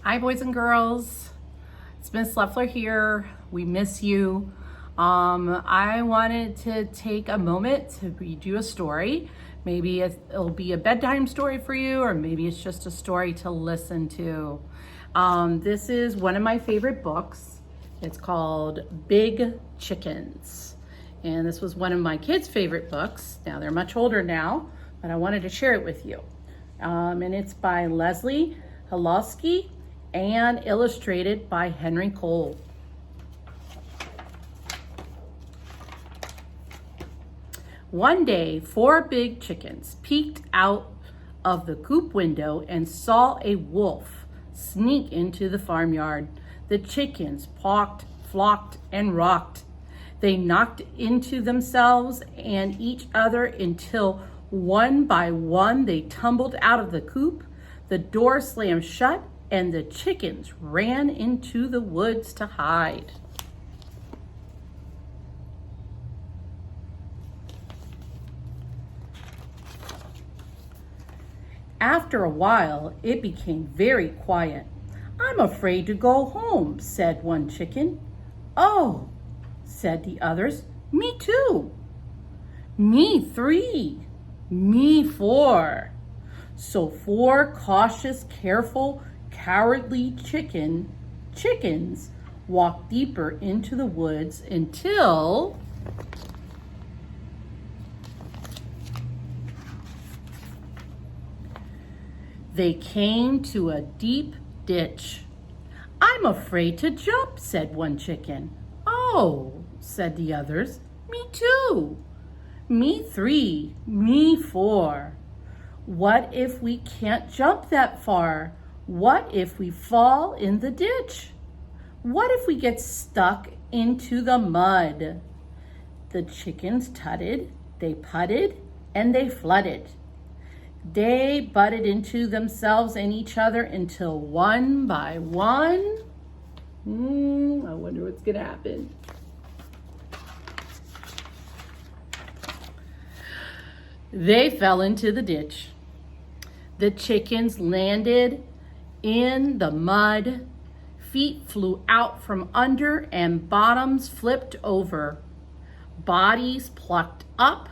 Hi, boys and girls. It's Miss Lefler here. We miss you. I wanted to take a moment to read you a story. Maybe it'll be a bedtime story for you, or maybe it's just a story to listen to. This is one of my favorite books. It's called Big Chickens. And this was one of my kids' favorite books. Now they're much older now, but I wanted to share it with you. And it's by Helakoski and illustrated by Henry Cole. One day, 4 big chickens peeked out of the coop window and saw a wolf sneak into the farmyard. The chickens pawked, flocked, and rocked. They knocked into themselves and each other until one by one they tumbled out of the coop. The door slammed shut and the chickens ran into the woods to hide. After a while, it became very quiet. "I'm afraid to go home," said one chicken. "Oh," said the others, "me too." "Me 3, me 4. So 4 cautious, careful, cowardly chickens walked deeper into the woods until they came to a deep ditch. "I'm afraid to jump," said one chicken. "Oh," said the others, "me too." "Me 3, me 4. What if we can't jump that far? What if we fall in the ditch? What if we get stuck into the mud?" The chickens tutted, they putted, and they flooded. They butted into themselves and each other until one by one, I wonder what's gonna happen. They fell into the ditch. The chickens landed in the mud. Feet flew out from under and bottoms flipped over. Bodies plucked up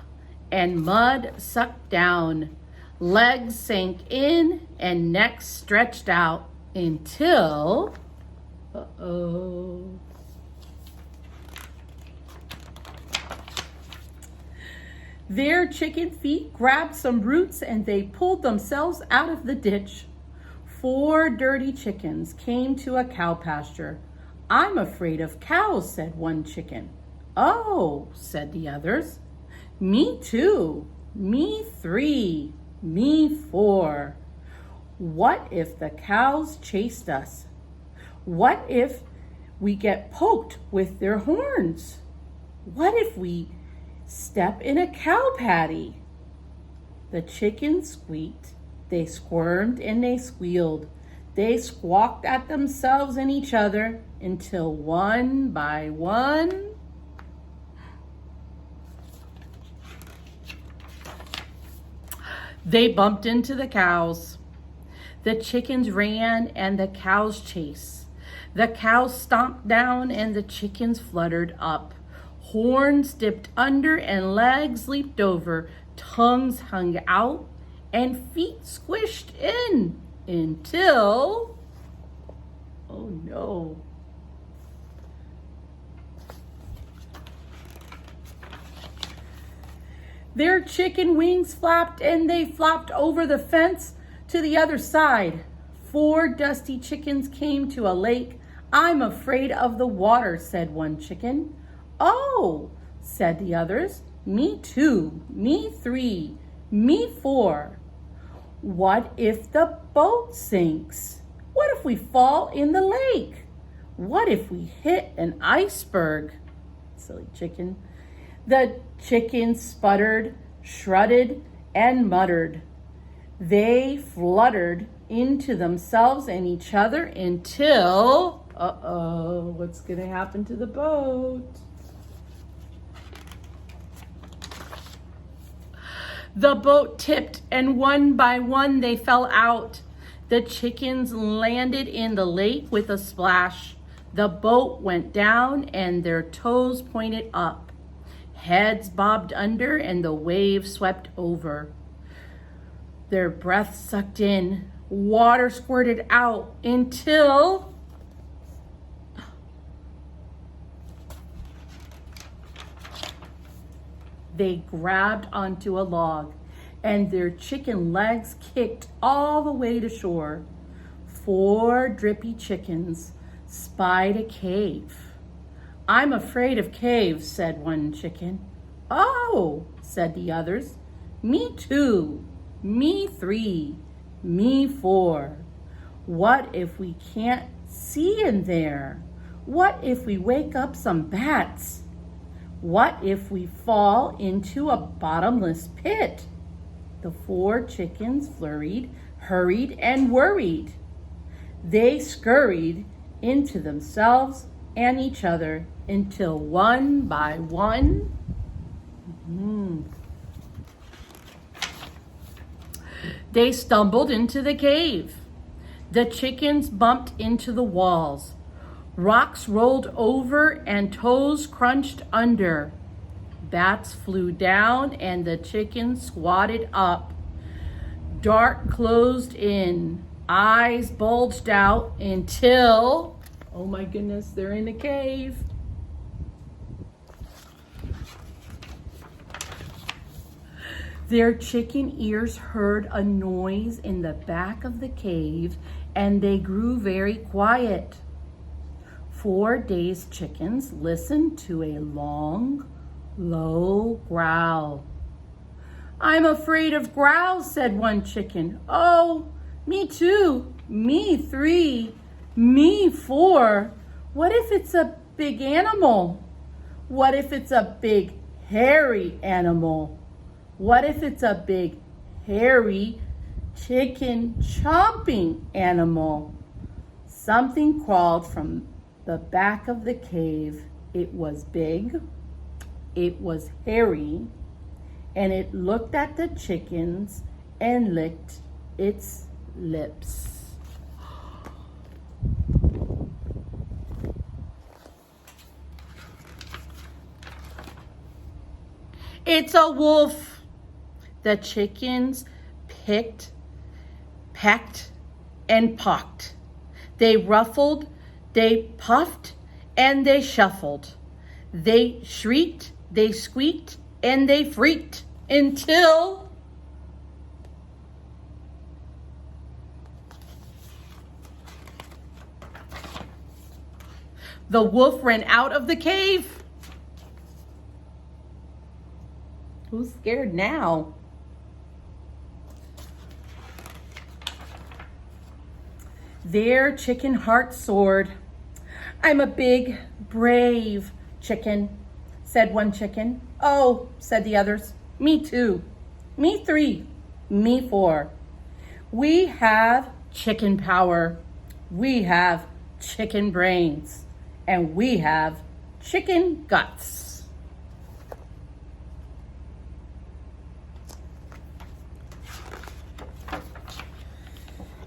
and mud sucked down. Legs sank in and necks stretched out until, their chicken feet grabbed some roots and they pulled themselves out of the ditch. 4 dirty chickens came to a cow pasture. "I'm afraid of cows," said one chicken. "Oh," said the others, "me too, me 3, me 4. What if the cows chased us? What if we get poked with their horns? What if we step in a cow patty?" The chickens squeaked, they squirmed, and they squealed. They squawked at themselves and each other until one by one, they bumped into the cows. The chickens ran and the cows chased. The cows stomped down and the chickens fluttered up. Horns dipped under and legs leaped over. Tongues hung out and feet squished in until, oh no. Their chicken wings flapped and they flopped over the fence to the other side. 4 dusty chickens came to a lake. "I'm afraid of the water," said one chicken. "Oh," said the others, "me too, me 3, me 4. What if the boat sinks? What if we fall in the lake? What if we hit an iceberg?" Silly chicken. The chickens sputtered, shrutted, and muttered. They fluttered into themselves and each other until, what's gonna happen to the boat? The boat tipped and one by one they fell out. The chickens landed in the lake with a splash. The boat went down and their toes pointed up. Heads bobbed under and the waves swept over. Their breath sucked in. Water squirted out until they grabbed onto a log and their chicken legs kicked all the way to shore. 4 drippy chickens spied a cave. "I'm afraid of caves," said one chicken. "Oh," said the others. "Me 2, me 3, me 4. What if we can't see in there? What if we wake up some bats? What if we fall into a bottomless pit?" The 4 chickens flurried, hurried, and worried. They scurried into themselves and each other until one by one, they stumbled into the cave. The chickens bumped into the walls. Rocks rolled over and toes crunched under. Bats flew down and the chickens squatted up. Dark closed in. Eyes bulged out until, oh my goodness, they're in a cave. Their chicken ears heard a noise in the back of the cave and they grew very quiet. 4 dazed chickens listened to a long, low growl. "I'm afraid of growls," said one chicken. "Oh, me 2, me 3, me 4. What if it's a big animal? What if it's a big, hairy animal? What if it's a big, hairy, chicken chomping animal?" Something crawled from the back of the cave. It was big, it was hairy, and it looked at the chickens and licked its lips. "It's a wolf." The chickens pecked, and pocked. They ruffled, they puffed, and they shuffled. They shrieked, they squeaked, and they freaked until the wolf ran out of the cave. Who's scared now? Their chicken heart soared. "I'm a big, brave chicken," said one chicken. "Oh," said the others, "me 2, me 3, me 4. We have chicken power, we have chicken brains, and we have chicken guts."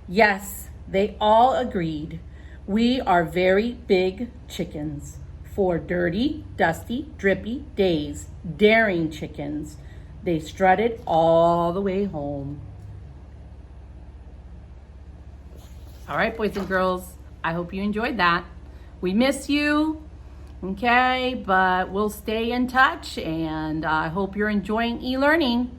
Yes, they all agreed. We are very big chickens. 4 dirty, dusty, drippy, dazed, daring chickens. They strutted all the way home. All right, boys and girls, I hope you enjoyed that. We miss you, okay, but we'll stay in touch, and I hope you're enjoying e-learning.